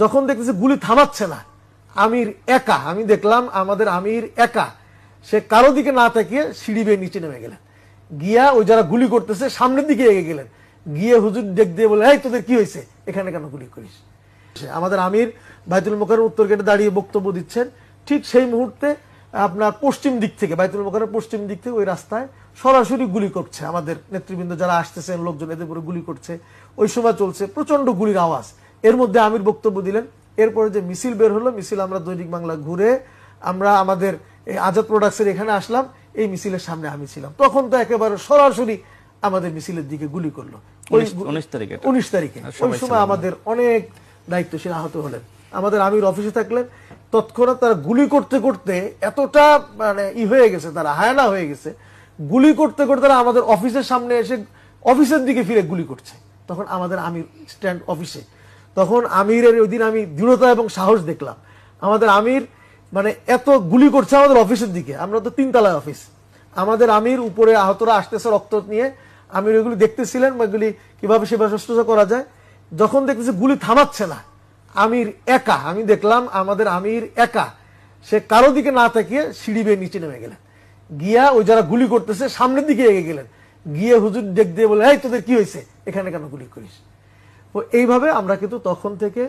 যখন দেখতেছে গুলি থামাচ্ছে না, আমির একা, আমি দেখলাম আমাদের আমির একা, সে কারো দিকে না তাকিয়ে সিঁড়ি বেয়ে নিচে নেমে গেলেন, গিয়া ওই যারা গুলি করতেছে সামনের দিকে এগিয়ে গেলেন, গিয়ে হুজুর ডেক দিয়ে বলে, এই তোদের কি হয়েছে, এখানে কেন গুলি করিস। আমাদের আমির বাইতুল মোকাররমের উত্তর গেটে দাঁড়িয়ে বক্তব্য দিচ্ছেন, ঠিক সেই মুহূর্তে আপনার পশ্চিম দিক থেকে, বাইতুল মোকাররমের পশ্চিম দিক থেকে ওই রাস্তায় সরাসরি গুলি করছে, আমাদের নেতৃবৃন্দ যারা আসতেছেন লোকজন এদের উপরে গুলি করছে, ওই সময় চলছে প্রচন্ড গুলির আওয়াজ। এর মধ্যে আমির বক্তব্য দিলেন। এরপরে যে মিছিল বের হলো, মিছিল আমরা দৈনিক বাংলা ঘুরে আমরা আমাদের এই আজাদ প্রোডাক্টসের এখানে আসলাম, এই মিছিলের সামনে আমি ছিলাম। তখন তো একেবারে সরাসরি আমাদের মিছিলের দিকে গুলি করলো 19 তারিখে। ওই সময় আমাদের অনেক দায়িত্বশীল আহত হলেন, আমাদের আমির অফিসে থাকলেন। তৎক্ষণাৎ তারা গুলি করতে করতে এতটা মানে হয়ে গেছে, তারা হায়না হয়ে গেছে, গুলি করতে করতে তারা আমাদের অফিসের সামনে এসে অফিসের দিকে ফিরে গুলি করছে। তখন আমাদের আমির স্ট্যান্ড অফিসে, তখন আমিরের ওই দিন আমি দৃঢ়তা এবং সাহস দেখলাম। আমাদের আমির মানে এত গুলি করছে আমাদের অফিসের দিকে, আমরা তো 3 তলায় অফিস, আমাদের আমির উপরে আহতরা আসতেছে রক্ত নিয়ে, আমির ওইগুলি দেখতেছিলেন এগুলি কিভাবে সেবা শুশ্রূষা করা যায়। যখন দেখতেছে গুলি থামাচ্ছে না, আমির একা, আমি দেখলাম আমাদের আমির একা, সে কারো দিকে না তাকিয়ে সিঁড়ি বেয়ে নিচে নেমে গেলেন, গিয়া ওই যারা গুলি করতেছে সামনের দিকে এগিয়ে গেলেন, গিয়ে হুজুর ডেক দিয়ে বলে, এই তোদের কি হয়েছে, এখানে কেন গুলি করিস। এইভাবে আমরা কিন্তু তখন থেকে